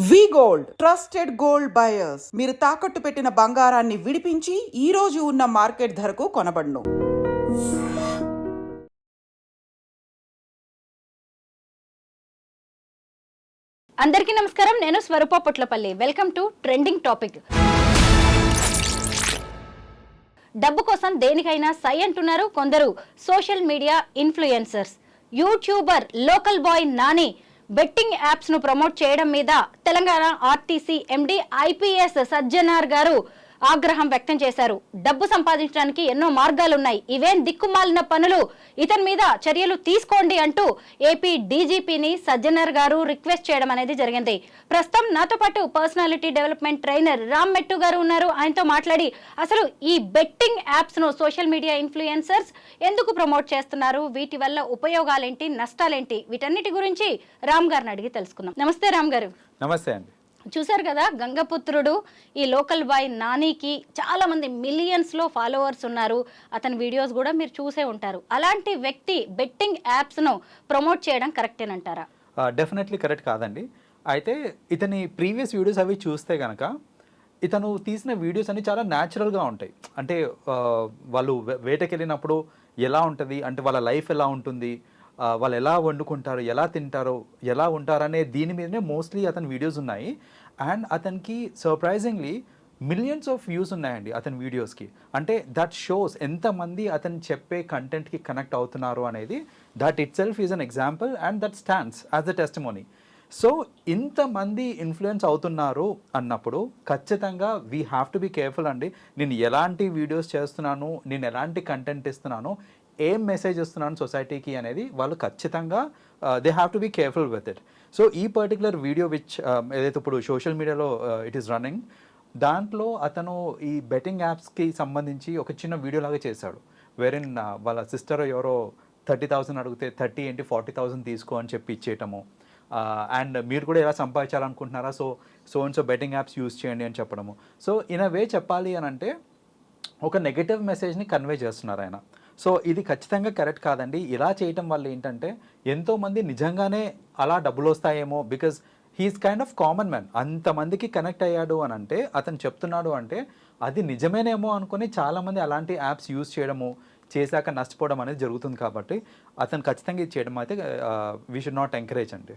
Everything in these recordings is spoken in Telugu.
వి గోల్డ్ ట్రస్టెడ్ గోల్డ్ బయర్స్ మీరు తాకట్టు పెట్టిన బంగారాన్ని విడిపించి ఈ రోజు ఉన్న మార్కెట్ ధరకు కొనబడును. అందరికీ నమస్కారం. నేను Swaroopa Putlapalli. Welcome to trending topic. డబ్బు కోసం దేనికైనా సై అంటున్నారు కొందరు social media influencers. Youtuber local boy Nani betting apps ను ప్రమోట్ చేయడం మీద Telangana RTC MD IPS Sajjanar గారు ఆగ్రహం వ్యక్తం చేశారు. డబ్బు సంపాదించడానికి ఎన్నో మార్గాలున్నాయి, ఇవేం దిక్కుమాలిన పనులు, ఇతని మీద చర్యలు తీసుకోండి అంటూ ఏపీ డీజీపీని సజ్జనార్ గారు రిక్వెస్ట్ చేయడం అనేది జరిగింది. ప్రస్తుతం నాతో పాటు పర్సనాలిటీ డెవలప్మెంట్ ట్రైనర్ రామ్ మెట్టు గారు ఉన్నారు. ఆయనతో మాట్లాడి అసలు ఈ బెట్టింగ్ యాప్స్ ను సోషల్ మీడియా ఇన్ఫ్లుయెన్సర్స్ ఎందుకు ప్రమోట్ చేస్తున్నారు, వీటి వల్ల ఉపయోగాలేంటి, నష్టాలేంటి, వీటన్నిటి గురించి రామ్ గారిని అడిగి తెలుసుకుందాం. నమస్తే రామ్ గారు. నమస్తే అండి. చూశారు కదా, గంగపుత్రుడు ఈ లోకల్ బాయ్ నానికి చాలా మంది మిలియన్స్ లో ఫాలోవర్స్ ఉన్నారు. అతని వీడియోస్ కూడా మీరు చూసే ఉంటారు. అలాంటి వ్యక్తి బెట్టింగ్ యాప్స్ ను ప్రమోట్ చేయడం కరెక్టేనంటారా? డెఫినెట్లీ కరెక్ట్ కాదండి. అయితే ఇతని ప్రీవియస్ వీడియోస్ అవి చూస్తే కనుక ఇతను తీసిన వీడియోస్ అన్ని చాలా న్యాచురల్గా ఉంటాయి. అంటే వాళ్ళు వేటకి వెళ్ళినప్పుడు ఎలా ఉంటుంది, అంటే వాళ్ళ లైఫ్ ఎలా ఉంటుంది, వాళ్ళు ఎలా వండుకుంటారు, ఎలా తింటారు, ఎలా ఉంటారనే దీని మీదనే మోస్ట్లీ అతని వీడియోస్ ఉన్నాయి. అండ్ అతనికి సర్ప్రైజింగ్లీ మిలియన్స్ ఆఫ్ వ్యూస్ ఉన్నాయండి అతని వీడియోస్కి. అంటే దట్ షోస్ ఎంతమంది అతను చెప్పే కంటెంట్కి కనెక్ట్ అవుతున్నారు అనేది. That itself is an example and that stands as a testimony. So ఇంతమంది ఇన్ఫ్లుయెన్స్ అవుతున్నారు అన్నప్పుడు ఖచ్చితంగా we have to be careful అండి. నేను ఎలాంటి వీడియోస్ చేస్తున్నాను, నేను ఎలాంటి కంటెంట్ ఇస్తున్నాను, ఏం మెసేజ్ ఇస్తున్నాను సొసైటీకి అనేది వాళ్ళు ఖచ్చితంగా they have to be careful with it. So ఈ పర్టికులర్ వీడియో విచ్ ఏదైతే ఇప్పుడు సోషల్ మీడియాలో ఇట్ ఈస్ రన్నింగ్, దాంట్లో అతను ఈ బెట్టింగ్ యాప్స్కి సంబంధించి ఒక చిన్న వీడియో లాగా చేశాడు. వేరిన్ వాళ్ళ సిస్టర్ ఎవరో 30,000 అడిగితే 30 ఏంటి 40,000 తీసుకో అని చెప్పి ఇచ్చేయటము. అండ్ మీరు కూడా ఎలా సంపాదించాలనుకుంటున్నారా, so and so betting apps use చేయండి అని చెప్పడము. సో ఇన్ అ వే చెప్పాలి అని అంటే ఒక నెగటివ్ మెసేజ్ని కన్వే చేస్తున్నారు ఆయన. సో ఇది ఖచ్చితంగా కరెక్ట్ కాదండి. ఇలా చేయటం వల్ల ఏంటంటే ఎంతోమంది నిజంగానే అలా డబ్బులు వస్తాయేమో, because he is kind of common man. అంతమందికి కనెక్ట్ అయ్యాడు అని అంటే, అతను చెప్తున్నాడు అంటే అది నిజమేనేమో అనుకుని చాలామంది అలాంటి యాప్స్ యూజ్ చేయడము, చేశాక నష్టపోవడం అనేది జరుగుతుంది. కాబట్టి అతను ఖచ్చితంగా ఇది చేయడం అయితే వీ షుడ్ నాట్ ఎంకరేజ్ అండి.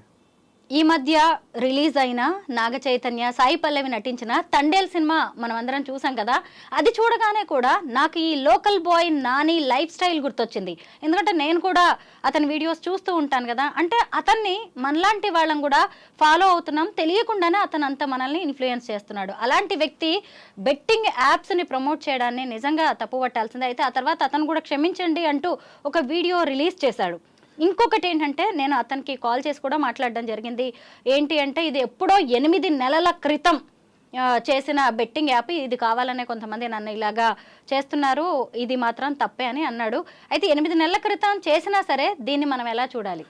ఈ మధ్య రిలీజ్ అయిన నాగ చైతన్య, సాయి పల్లవి నటించిన తండేల్ సినిమా మనం అందరం చూసాం కదా. అది చూడగానే కూడా నాకు ఈ local boy Nani life style గుర్తొచ్చింది. ఎందుకంటే నేను కూడా అతని వీడియోస్ చూస్తూ ఉంటాను కదా. అంటే అతన్ని మనలాంటి వాళ్ళం కూడా ఫాలో అవుతున్నాం, తెలియకుండానే అతను అంత మనల్ని ఇన్ఫ్లుయెన్స్ చేస్తున్నాడు. అలాంటి వ్యక్తి బెట్టింగ్ యాప్స్ని ప్రమోట్ చేయడాన్ని నిజంగా తప్పుపట్టాల్సిందే. అయితే ఆ తర్వాత అతను కూడా క్షమించండి అంటూ ఒక వీడియో రిలీజ్ చేశాడు. ఇంకొకటి ఏంటంటే, నేను అతనికి కాల్ చేసి కూడా మాట్లాడడం జరిగింది. ఏంటి అంటే, ఇది ఎప్పుడో 8 నెలల క్రితం చేసిన బెట్టింగ్ యాప్, ఇది కావాలనే కొంతమంది నన్ను ఇలాగా చేస్తున్నారు, ఇది మాత్రం తప్పే అని అన్నాడు. అయితే 8 నెలల క్రితం చేసినా సరే దీన్ని మనం ఎలా చూడాలి?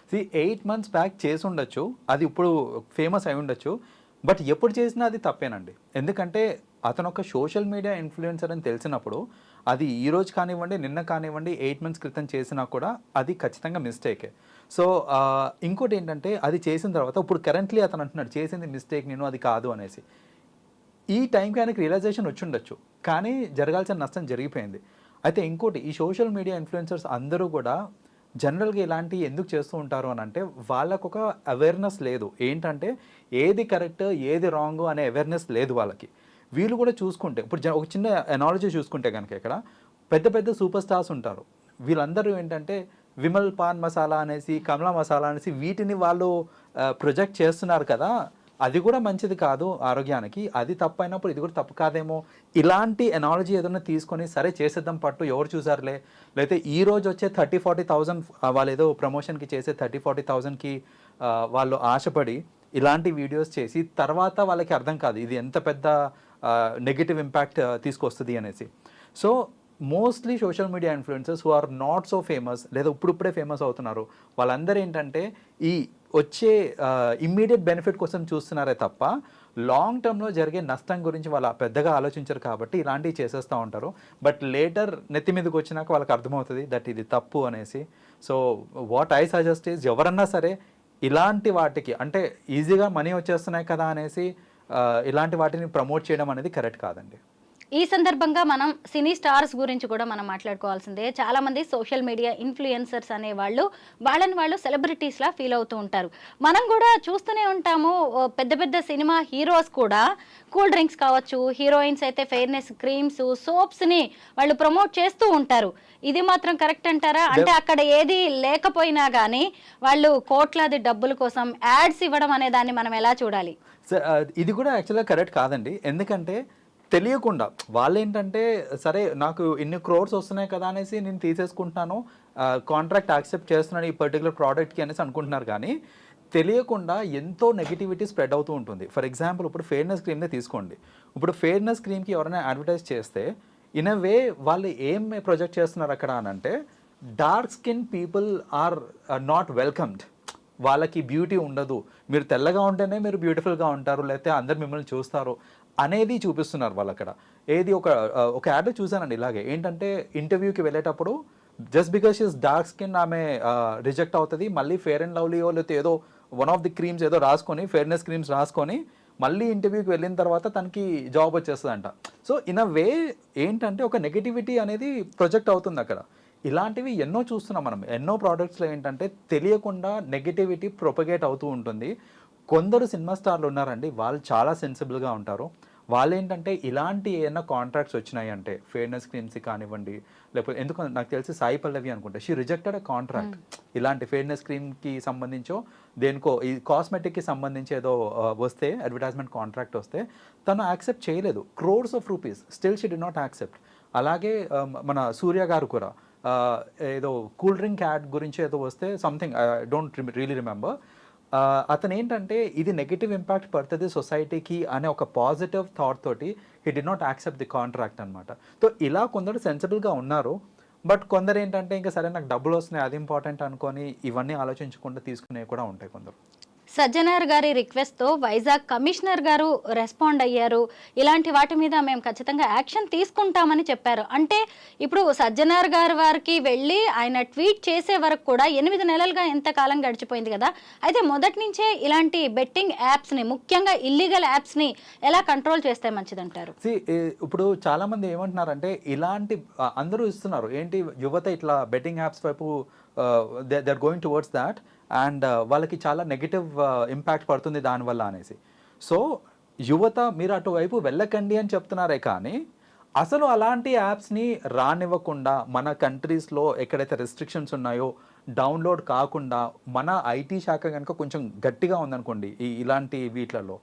8 months బ్యాక్ చేసి ఉండొచ్చు, అది ఇప్పుడు ఫేమస్ అయి ఉండొచ్చు, బట్ ఎప్పుడు చేసినా అది తప్పేనండి. ఎందుకంటే అతను ఒక సోషల్ మీడియా ఇన్ఫ్లుయెన్సర్ అని తెలిసినప్పుడు అది ఈ రోజు కానివ్వండి, నిన్న కానివ్వండి, 8 months క్రితం చేసినా కూడా అది ఖచ్చితంగా మిస్టేకే. సో ఇంకోటి ఏంటంటే, అది చేసిన తర్వాత ఇప్పుడు కరెంట్లీ అతను అంటున్నాడు చేసింది మిస్టేక్, నేను అది కాదు అనేసి. ఈ టైంకి ఆయనకి రియలైజేషన్ వచ్చి ఉండొచ్చు, కానీ జరగాల్సిన నష్టం జరిగిపోయింది. అయితే ఇంకోటి, ఈ సోషల్ మీడియా ఇన్ఫ్లుయెన్సర్స్ అందరూ కూడా జనరల్గా ఇలాంటివి ఎందుకు చేస్తూ ఉంటారు అని అంటే, వాళ్ళకు ఒక అవేర్నెస్ లేదు. ఏంటంటే ఏది కరెక్ట్ ఏది రాంగ్ అనే అవేర్నెస్ లేదు వాళ్ళకి. వీళ్ళు కూడా చూసుకుంటే, ఇప్పుడు ఒక చిన్న ఎనాలజీ చూసుకుంటే కనుక, ఇక్కడ పెద్ద పెద్ద సూపర్ స్టార్స్ ఉంటారు. వీళ్ళందరూ ఏంటంటే విమల్ పాన్ మసాలా అనేసి, కమలా మసాలా అనేసి వీటిని వాళ్ళు ప్రొజెక్ట్ చేస్తున్నారు కదా. అది కూడా మంచిది కాదు ఆరోగ్యానికి, అది తప్పు అయినప్పుడు ఇది కూడా తప్పు కాదేమో, ఇలాంటి ఎనాలజీ ఏదైనా తీసుకొని సరే చేసేద్దాం పట్టు, ఎవరు చూసారులే, లేకపోతే ఈ రోజు వచ్చే 30-40,000 వాళ్ళు ఏదో ప్రమోషన్కి చేసే 30-40,000కి వాళ్ళు ఆశపడి ఇలాంటి వీడియోస్ చేసి తర్వాత వాళ్ళకి అర్థం కాదు ఇది ఎంత పెద్ద నెగిటివ్ ఇంపాక్ట్ తీసుకొస్తుంది అనేసి. So mostly social media influencers who are not so famous, లేదా ఇప్పుడిప్పుడే ఫేమస్ అవుతున్నారు, వాళ్ళందరూ ఏంటంటే ఈ వచ్చే ఇమ్మీడియట్ బెనిఫిట్ కోసం చూస్తున్నారే తప్ప లాంగ్ టర్మ్లో జరిగే నష్టం గురించి వాళ్ళు పెద్దగా ఆలోచించరు. కాబట్టి ఇలాంటివి చేసేస్తూ ఉంటారు. బట్ లేటర్ నెత్తి మీదకి వచ్చినాక వాళ్ళకి అర్థమవుతుంది దట్ ఇది తప్పు అనేసి. So what I suggest is, ఎవరన్నా సరే ఇలాంటి వాటికి అంటే ఈజీగా మనీ వచ్చేస్తున్నాయి కదా అనేసి ఇలాంటి వాటిని ప్రమోట్ చేయడం అనేది కరెక్ట్ కాదండి. ఈ సందర్భంగా మనం సినీ స్టార్స్ గురించి కూడా మనం మాట్లాడుకోవాల్సిందే. చాలా మంది సోషల్ మీడియా ఇన్ఫ్లుయెన్సర్స్ అనేవాళ్ళు వాళ్ళని వాళ్ళు సెలబ్రిటీస్లా ఫీల్ అవుతూ ఉంటారు. మనం కూడా చూస్తూనే ఉంటాము. పెద్ద పెద్ద సినిమా హీరోస్ కూడా కూల్ డ్రింక్స్ కావచ్చు, హీరోయిన్స్ అయితే ఫెయిర్నెస్ క్రీమ్స్, సోప్స్ని వాళ్ళు ప్రమోట్ చేస్తూ ఉంటారు. ఇది మాత్రం కరెక్ట్ అంటారా? అంటే అక్కడ ఏది లేకపోయినా కానీ వాళ్ళు కోట్లాది డబ్బుల కోసం యాడ్స్ ఇవ్వడం అనే దాన్ని మనం ఎలా చూడాలి? ఇది కూడా యాక్చువల్గా కరెక్ట్ కాదండి. ఎందుకంటే తెలియకుండా వాళ్ళేంటంటే సరే నాకు ఇన్ని క్రోర్స్ వస్తున్నాయి కదా అనేసి నేను తీసేసుకుంటున్నాను, కాంట్రాక్ట్ యాక్సెప్ట్ చేస్తున్నాను ఈ పర్టికులర్ ప్రోడక్ట్కి అనేసి అనుకుంటున్నారు. కానీ తెలియకుండా ఎంతో నెగిటివిటీ స్ప్రెడ్ అవుతూ ఉంటుంది. ఫర్ ఎగ్జాంపుల్ ఇప్పుడు ఫెయిర్నెస్ క్రీమ్నే తీసుకోండి. ఇప్పుడు ఫెయిర్నెస్ క్రీమ్కి ఎవరైనా అడ్వర్టైజ్ చేస్తే ఇన్ అ వే వాళ్ళు ఏం ప్రొజెక్ట్ చేస్తున్నారు అక్కడ అని అంటే dark skin people are not welcomed, వాళ్ళకి బ్యూటీ ఉండదు, మీరు తెల్లగా ఉంటేనే మీరు బ్యూటిఫుల్గా ఉంటారు, లేకపోతే అందరు మిమ్మల్ని చూస్తారు అనేది చూపిస్తున్నారు వాళ్ళు అక్కడ. ఏది ఒక యాడ్ చూసానండి ఇలాగే. ఏంటంటే ఇంటర్వ్యూకి వెళ్ళేటప్పుడు just because she's dark skin ఆమె రిజెక్ట్ అవుతుంది, మళ్ళీ ఫెయిర్ అండ్ లవ్లీయో లేకపోతే ఏదో వన్ ఆఫ్ ది క్రీమ్స్ ఏదో రాసుకొని ఫెయిర్నెస్ క్రీమ్స్ రాసుకొని మళ్ళీ ఇంటర్వ్యూకి వెళ్ళిన తర్వాత తనకి జాబ్ వచ్చేస్తుందంట. సో ఇన్ అ వే ఏంటంటే ఒక నెగిటివిటీ అనేది ప్రొజెక్ట్ అవుతుంది అక్కడ. ఇలాంటివి ఎన్నో చూస్తున్నాం మనం. ఎన్నో ప్రోడక్ట్స్లో ఏంటంటే తెలియకుండా నెగిటివిటీ ప్రొపగేట్ అవుతూ ఉంటుంది. కొందరు సినిమా స్టార్లు ఉన్నారండి, వాళ్ళు చాలా సెన్సిబుల్గా ఉంటారు. వాళ్ళు ఏంటంటే ఇలాంటి ఏమైనా కాంట్రాక్ట్స్ వచ్చినాయి అంటే ఫెయిర్నెస్ క్రీమ్స్ కానివ్వండి, లేకపోతే ఎందుకు నాకు తెలిసి సాయి పల్లవి అనుకుంటే షీ రిజెక్టెడ్ అ కాంట్రాక్ట్. ఇలాంటి ఫెయిర్నెస్ క్రీమ్కి సంబంధించో దేనికో ఈ కాస్మెటిక్కి సంబంధించి ఏదో వస్తే అడ్వర్టైజ్మెంట్ కాంట్రాక్ట్ వస్తే తను యాక్సెప్ట్ చేయలేదు. Crores of rupees still she did not accept. అలాగే మన సూర్య గారు కూడా ఏదో కూల్ డ్రింక్ యాడ్ గురించి ఏదో వస్తే something I don't really remember. అతను ఏంటంటే ఇది నెగిటివ్ ఇంపాక్ట్ పడుతుంది సొసైటీకి అనే ఒక పాజిటివ్ థాట్ తోటి he did not accept the contract అనమాట. సో ఇలా కొందరు సెన్సిబుల్గా ఉన్నారు. బట్ కొందరు ఏంటంటే ఇంకా సరే నాకు డబ్బులు వస్తున్నాయి అది ఇంపార్టెంట్ అనుకొని ఇవన్నీ ఆలోచించకుండా తీసుకునేవి కూడా ఉంటాయి కొందరు. సజ్జనార్ గారి రిక్వెస్ట్తో వైజాగ్ కమిషనర్ గారు రెస్పాండ్ అయ్యారు. ఇలాంటి వాటి మీద మేము ఖచ్చితంగా యాక్షన్ తీసుకుంటామని చెప్పారు. అంటే ఇప్పుడు సజ్జనార్ గారి వారికి వెళ్ళి ఆయన ట్వీట్ చేసే వరకు కూడా 8 నెలలుగా ఎంతకాలం గడిచిపోయింది కదా. అయితే మొదటి నుంచే ఇలాంటి బెట్టింగ్ యాప్స్ని, ముఖ్యంగా ఇల్లీగల్ యాప్స్ని ఎలా కంట్రోల్ చేస్తే మంచిదంటారు? ఇప్పుడు చాలా మంది ఏమంటున్నారంటే ఇలాంటి అందరూ ఇస్తున్నారు ఏంటి యువత ఇట్లా బెట్టింగ్ యాప్స్ వైపు they are going towards that and వాళ్ళకి చాలా నెగిటివ్ ఇంపాక్ట్ పడుతుంది దానివల్ల అనేసి. సో యువత మీరు అటువైపు వెళ్ళకండి అని చెప్తున్నారే కానీ అసలు అలాంటి యాప్స్ని రానివ్వకుండా మన కంట్రీస్లో ఎక్కడైతే రెస్ట్రిక్షన్స్ ఉన్నాయో డౌన్లోడ్ కాకుండా మన ఐటీ శాఖ కనుక కొంచెం గట్టిగా ఉందనుకోండి ఇలాంటి వీటిలలో,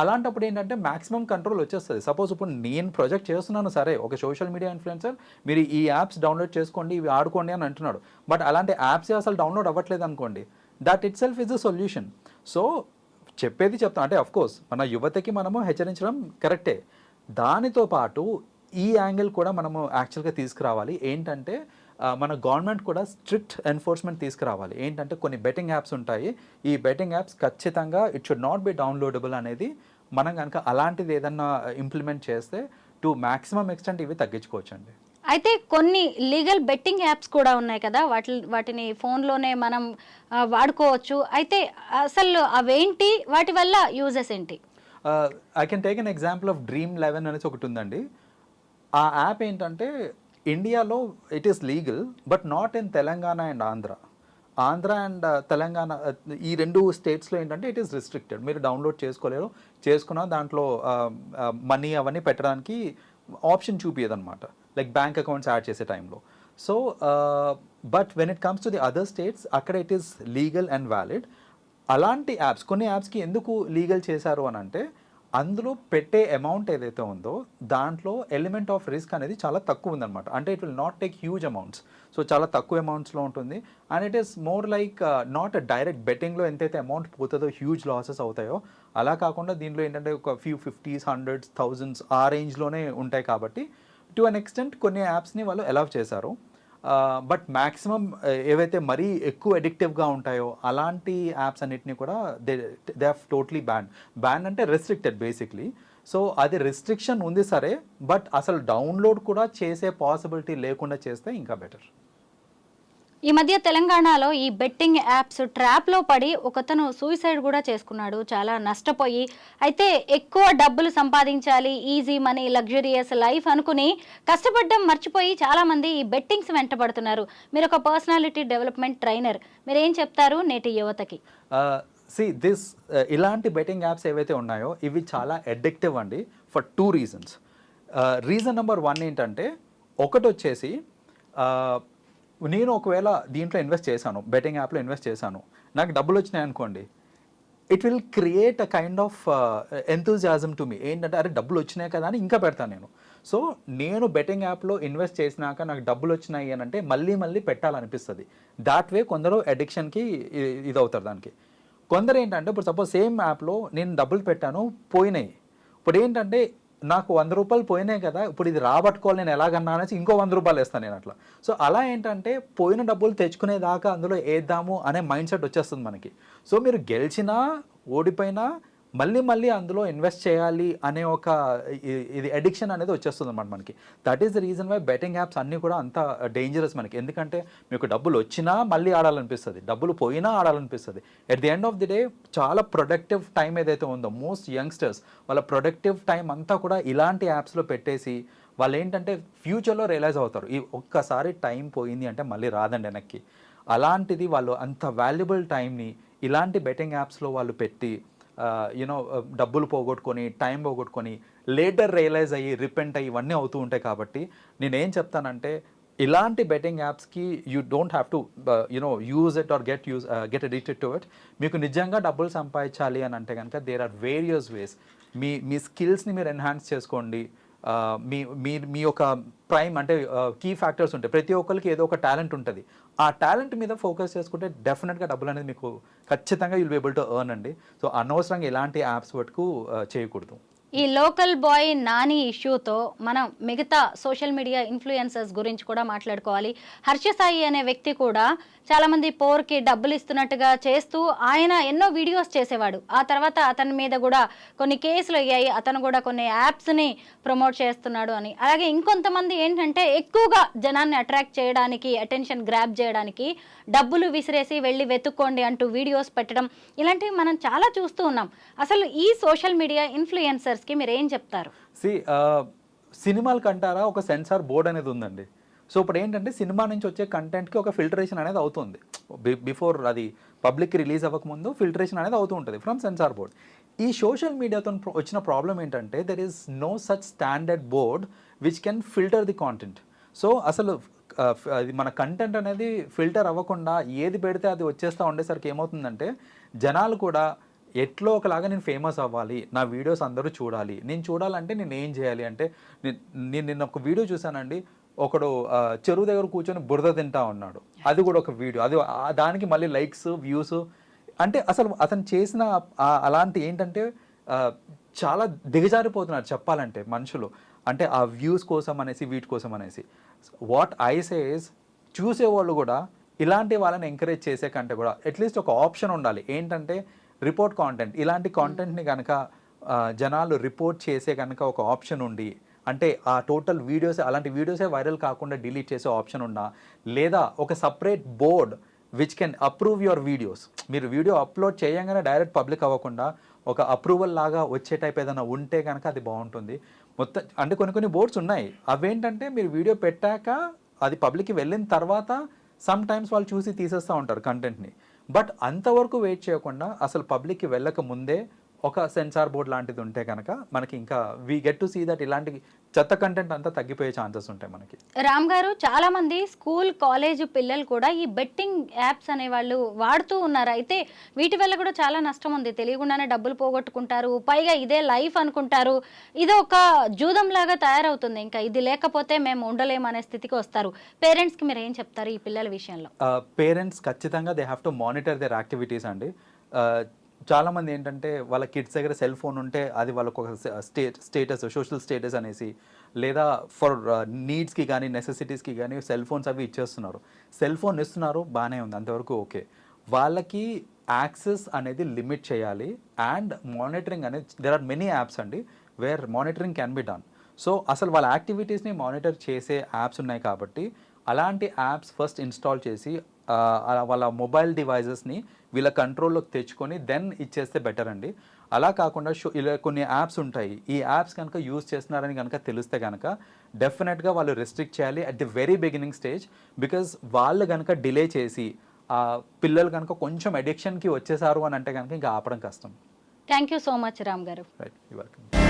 అలాంటప్పుడు ఏంటంటే మ్యాక్సిమం కంట్రోల్ వచ్చేస్తుంది. సపోజ్ ఇప్పుడు నేను ప్రొజెక్ట్ చేస్తున్నాను సరే ఒక సోషల్ మీడియా ఇన్ఫ్లుయెన్సర్ మీరు ఈ యాప్స్ డౌన్లోడ్ చేసుకోండి ఇవి ఆడుకోండి అని అంటున్నాడు. బట్ అలాంటి యాప్స్ అసలు డౌన్లోడ్ అవ్వట్లేదు అనుకోండి, that it self is the solution. So చెప్పేది చెప్తాం అంటే అఫ్కోర్స్ మన యువతకి మనము హెచ్చరించడం కరెక్టే. దానితో పాటు ఈ యాంగిల్ కూడా మనము యాక్చువల్గా తీసుకురావాలి. ఏంటంటే మన గవర్నమెంట్ కూడా స్ట్రిక్ట్ ఎన్ఫోర్స్మెంట్ తీసుకురావాలి. ఏంటంటే కొన్ని బెట్టింగ్ యాప్స్ ఉంటాయి, ఈ బెట్టింగ్ యాప్స్ ఖచ్చితంగా it should not be downloadable అనేది మనం కనుక అలాంటిది ఏదన్నా ఇంప్లిమెంట్ చేస్తే టు మ్యాక్సిమం ఎక్స్టెంట్ ఇవి తగ్గించుకోవచ్చండి. అయితే కొన్ని లీగల్ బెట్టింగ్ యాప్స్ కూడా ఉన్నాయి కదా, వాటిని ఫోన్లోనే మనం వాడుకోవచ్చు. అయితే అసలు అవేంటి, వాటి వల్ల యూజెస్ ఏంటి? I can take an example of Dream11 అనేసి ఒకటి ఉందండి. ఆ యాప్ ఏంటంటే ఇండియాలో it is legal but not in Telangana and Andhra and Telangana ఈ 2 స్టేట్స్లో ఏంటంటే ఇట్ ఈస్ రిస్ట్రిక్టెడ్. మీరు డౌన్లోడ్ చేసుకోలేరు, చేసుకున్న దాంట్లో మనీ అవన్నీ పెట్టడానికి ఆప్షన్ చూపించదన్నమాట, లైక్ బ్యాంక్ అకౌంట్స్ యాడ్ చేసే టైంలో. So but when it comes to the other states అక్కడ it is legal and valid. అలాంటి యాప్స్ కొన్ని యాప్స్కి ఎందుకు లీగల్ చేశారు అని అంటే అందులో పెట్టే అమౌంట్ ఏదైతే ఉందో దాంట్లో ఎలిమెంట్ ఆఫ్ రిస్క్ అనేది చాలా తక్కువ ఉందన్నమాట. అంటే it will not take huge amounts, so చాలా తక్కువ అమౌంట్స్లో ఉంటుంది. And it is more like not direct బెట్టింగ్లో ఎంతైతే అమౌంట్ పోతుందో హ్యూజ్ లాసెస్ అవుతాయో అలా కాకుండా దీంట్లో ఏంటంటే ఒక ఫ్యూ 50s, 100s, 1000s ఆ రేంజ్లోనే ఉంటాయి. కాబట్టి టు అన్ ఎక్స్టెంట్ కొన్ని యాప్స్ని వాళ్ళు అలౌ చేశారు. బట్ మ్యాక్సిమం ఏవైతే మరీ ఎక్కువ అడిక్టివ్గా ఉంటాయో అలాంటి యాప్స్ అన్నిటిని కూడా దే హ్యావ్ టోటలీ బ్యాన్ అంటే రెస్ట్రిక్టెడ్ బేసిక్లీ. సో అది రెస్ట్రిక్షన్ ఉంది సరే, బట్ అసలు డౌన్లోడ్ కూడా చేసే పాసిబిలిటీ లేకుండా చేస్తే ఇంకా బెటర్. ఈ మధ్య తెలంగాణలో ఈ బెట్టింగ్ యాప్స్ ట్రాప్లో పడి ఒకతను సూసైడ్ కూడా చేసుకున్నాడు, చాలా నష్టపోయి. అయితే ఎక్కువ డబ్బులు సంపాదించాలి, ఈజీ మనీ, లగ్జరియస్ లైఫ్ అనుకుని కష్టపడ్డం మర్చిపోయి చాలామంది ఈ బెట్టింగ్స్ వెంటబడుతున్నారు. మీరు ఒక పర్సనాలిటీ డెవలప్మెంట్ ట్రైనర్, మీరేం చెప్తారు నేటి యువతకి? ఇలాంటి బెట్టింగ్ యాప్స్ ఏవైతే ఉన్నాయో ఇవి చాలా అడిక్టివ్ అండి ఫర్ 2 రీజన్స్. రీజన్ నెంబర్ 1 ఏంటంటే, ఒకటి వచ్చేసి నేను ఒకవేళ దీంట్లో ఇన్వెస్ట్ చేశాను, బెట్టింగ్ యాప్లో ఇన్వెస్ట్ చేశాను, నాకు డబ్బులు వచ్చినాయి అనుకోండి, it will create a kind of enthusiasm to me. ఏంటంటే అరే డబ్బులు వచ్చినాయి కదా అని ఇంకా పెడతాను నేను. సో నేను బెట్టింగ్ యాప్లో ఇన్వెస్ట్ చేసినాక నాకు డబ్బులు వచ్చినాయి అని అంటే మళ్ళీ మళ్ళీ పెట్టాలనిపిస్తుంది. దాట్ వే కొందరు అడిక్షన్కి ఇది అవుతారు దానికి. కొందరు ఏంటంటే ఇప్పుడు సపోజ్ సేమ్ యాప్లో నేను డబ్బులు పెట్టాను, పోయినాయి. ఇప్పుడు ఏంటంటే నాకు 100 రూపాయలు పోయినాయి కదా, ఇప్పుడు ఇది రాబట్టుకోవాలి నేను ఎలాగన్నా అనేసి ఇంకో 100 రూపాయలు వేస్తాను నేను అట్లా. సో అలా ఏంటంటే పోయిన డబ్బులు తెచ్చుకునేదాకా అందులో వేద్దాము అనే మైండ్ సెట్ వచ్చేస్తుంది మనకి. సో మీరు గెలిచినా ఓడిపోయినా మళ్ళీ మళ్ళీ అందులో ఇన్వెస్ట్ చేయాలి అనే ఒక ఇది అడిక్షన్ అనేది వచ్చేస్తుంది అన్నమాట మనకి. That is the reason why betting apps అన్నీ కూడా అంత డేంజరస్ మనకి. ఎందుకంటే మీకు డబ్బులు వచ్చినా మళ్ళీ ఆడాలనిపిస్తుంది, డబ్బులు పోయినా ఆడాలనిపిస్తుంది. At the end of the day చాలా ప్రొడక్టివ్ టైం ఏదైతే ఉందో, మోస్ట్ యంగ్స్టర్స్ వాళ్ళ ప్రొడక్టివ్ టైం అంతా కూడా ఇలాంటి యాప్స్లో పెట్టేసి వాళ్ళు ఏంటంటే ఫ్యూచర్లో రియలైజ్ అవుతారు, ఈ ఒక్కసారి టైం పోయింది అంటే మళ్ళీ రాదండి వెనక్కి. అలాంటిది వాళ్ళు అంత వాల్యుబుల్ టైంని ఇలాంటి బెట్టింగ్ యాప్స్లో వాళ్ళు పెట్టి డబ్బులు పోగొట్టుకొని టైం పోగొట్టుకొని లేటర్ రియలైజ్ అయ్యి రిపెంట్ అయ్యి ఇవన్నీ అవుతూ ఉంటాయి. కాబట్టి నేనేం చెప్తానంటే ఇలాంటి బెట్టింగ్ యాప్స్కి you don't have to use it or get addicted to it. మీకు నిజంగా డబ్బులు సంపాదించాలి అని అంటే కనుక దేర్ ఆర్ వేరియస్ వేస్. మీ స్కిల్స్ని మీరు ఎన్హాన్స్ చేసుకోండి. మీ యొక్క ప్రైమ్ అంటే కీ ఫ్యాక్టర్స్ ఉంటాయి. ప్రతి ఒక్కరికి ఏదో ఒక టాలెంట్ ఉంటుంది. ఆ టాలెంట్ మీద ఫోకస్ చేసుకుంటే డెఫినెట్గా డబ్బులు అనేది మీకు ఖచ్చితంగా you'll be able to earn అండి. సో అనవసరంగా ఎలాంటి యాప్స్ వరకు చేయకూడదు. ఈ లోకల్ బాయ్ నాని ఇష్యూతో మనం మిగతా సోషల్ మీడియా ఇన్ఫ్లుయెన్సర్స్ గురించి కూడా మాట్లాడుకోవాలి. హర్ష సాయి అనే వ్యక్తి కూడా చాలామంది పోర్కి డబ్బులు ఇస్తున్నట్టుగా చేస్తూ ఆయన ఎన్నో వీడియోస్ చేసేవాడు. ఆ తర్వాత అతని మీద కూడా కొన్ని కేసులు అయ్యాయి, అతను కూడా కొన్ని యాప్స్ని ప్రమోట్ చేస్తున్నాడు అని. అలాగే ఇంకొంతమంది ఏంటంటే ఎక్కువగా జనాన్ని అట్రాక్ట్ చేయడానికి, అటెన్షన్ గ్రాప్ చేయడానికి డబ్బులు విసిరేసి వెళ్ళి వెతుక్కోండి అంటూ వీడియోస్ పెట్టడం, ఇలాంటివి మనం చాలా చూస్తూ ఉన్నాం. అసలు ఈ సోషల్ మీడియా ఇన్ఫ్లుయెన్సర్స్కి మీరు ఏం చెప్తారు? సినిమాలకు అంటారా ఒక సెన్సార్ బోర్డ్ అనేది ఉందండి. సో ఇప్పుడు ఏంటంటే సినిమా నుంచి వచ్చే కంటెంట్కి ఒక ఫిల్టరేషన్ అనేది అవుతుంది. బిఫోర్ అది పబ్లిక్ రిలీజ్ అవ్వకముందు ఫిల్టరేషన్ అనేది అవుతూ ఉంటుంది ఫ్రమ్ సెన్సార్ బోర్డ్. ఈ సోషల్ మీడియాతో వచ్చిన ప్రాబ్లం ఏంటంటే there is no such standard board which can filter the content. So అసలు అది మన కంటెంట్ అనేది ఫిల్టర్ అవ్వకుండా ఏది పెడితే అది వచ్చేస్తూ ఉండేసరికి ఏమవుతుందంటే జనాలు కూడా ఎట్లో ఒకలాగా నేను ఫేమస్ అవ్వాలి, నా వీడియోస్ అందరూ చూడాలి, నేను చూడాలంటే నేను ఏం చేయాలి అంటే, నేను నిన్న ఒక వీడియో చూశానండి. ఒకడు చెరువు దగ్గర కూర్చొని బురద తింటా ఉన్నాడు, అది కూడా ఒక వీడియో. అది దానికి మళ్ళీ లైక్స్ వ్యూస్. అంటే అసలు అతను చేసిన అలాంటి ఏంటంటే చాలా దిగజారిపోతున్నారు చెప్పాలంటే మనుషులు. అంటే ఆ వ్యూస్ కోసం అనేసి వీటి కోసం అనేసి. వాట్ ఐ సేస్, చూసేవాళ్ళు కూడా ఇలాంటి వాళ్ళని ఎంకరేజ్ చేసే కంటే కూడా అట్లీస్ట్ ఒక ఆప్షన్ ఉండాలి. ఏంటంటే రిపోర్ట్ కాంటెంట్. ఇలాంటి కాంటెంట్ని కనుక జనాలు రిపోర్ట్ చేసే కనుక ఒక ఆప్షన్ ఉండి, అంటే ఆ టోటల్ వీడియోస్ అలాంటి వీడియోసే వైరల్ కాకుండా డిలీట్ చేసే ఆప్షన్ ఉన్నా, లేదా ఒక separate board which can approve your videos. మీరు వీడియో అప్లోడ్ చేయగానే డైరెక్ట్ పబ్లిక్ అవ్వకుండా ఒక అప్రూవల్ లాగా వచ్చే టైప్ ఏదైనా ఉంటే కనుక అది బాగుంటుంది. మొత్తం అంటే కొన్ని బోర్డ్స్ ఉన్నాయి, అవేంటంటే మీరు వీడియో పెట్టాక అది పబ్లిక్కి వెళ్ళిన తర్వాత సమ్ టైమ్స్ వాళ్ళు చూసి తీసేస్తూ ఉంటారు కంటెంట్ని. బట్ అంతవరకు వెయిట్ చేయకుండా అసలు పబ్లిక్కి వెళ్ళక ముందే ఒక సెన్సార్ బోర్డ్ లాంటిది ఉంటే కనుక మనకి ఇంకా we get to see that ఇలాంటి చెత్త కంటెంట్ అంతా తగ్గిపోయే ఛాన్సెస్ ఉంటాయి మనకి. రామ్ గారు, చాలా మంది స్కూల్ కాలేజ్ పిల్లలు కూడా ఈ బెట్టింగ్ యాప్స్ అనే వాళ్ళు వాడుతూ ఉన్నారు. అయితే వీటి వల్ల కూడా చాలా నష్టం ఉంది. తెలియకుండానే డబ్బులు పోగొట్టుకుంటారు, పైగా ఇదే లైఫ్ అనుకుంటారు. ఇది ఒక జూదం లాగా తయారవుతుంది. ఇంకా ఇది లేకపోతే మేము ఉండలేమనే స్థితికి వస్తారు. పేరెంట్స్కి మీరు ఏం చెప్తారు ఈ పిల్లల విషయంలో? పేరెంట్స్ ఖచ్చితంగా they have to monitor there activities అండి. చాలామంది ఏంటంటే వాళ్ళ కిడ్స్ దగ్గర సెల్ ఫోన్ ఉంటే అది వాళ్ళకు ఒక స్టేటస్, సోషల్ స్టేటస్ అనేసి, లేదా ఫర్ నీడ్స్కి కానీ నెసెసిటీస్కి కానీ సెల్ ఫోన్స్ అవి ఇచ్చేస్తున్నారు. సెల్ ఫోన్ ఇస్తున్నారు, బాగానే ఉంది, అంతవరకు ఓకే. వాళ్ళకి యాక్సెస్ అనేది లిమిట్ చేయాలి. అండ్ మానిటరింగ్ అనేది, దెర్ ఆర్ మెనీ యాప్స్ అండి where monitoring can be done. So అసలు వాళ్ళ యాక్టివిటీస్ని మానిటర్ చేసే యాప్స్ ఉన్నాయి కాబట్టి అలాంటి యాప్స్ ఫస్ట్ ఇన్స్టాల్ చేసి వాళ్ళ మొబైల్ డివైజెస్ని వీళ్ళ కంట్రోల్లోకి తెచ్చుకొని దెన్ ఇచ్చేస్తే బెటర్ అండి. అలా కాకుండా ఇలా కొన్ని యాప్స్ ఉంటాయి. ఈ యాప్స్ కనుక యూజ్ చేస్తున్నారని కనుక తెలిస్తే కనుక డెఫినెట్గా వాళ్ళు రెస్ట్రిక్ట్ చేయాలి at the very beginning stage. Because వాళ్ళు కనుక డిలే చేసి పిల్లలు కనుక కొంచెం అడిక్షన్కి వచ్చేసారు అని అంటే కనుక ఇంకా ఆపడం కష్టం. Thank you so much Ram గారు. Right, you welcome.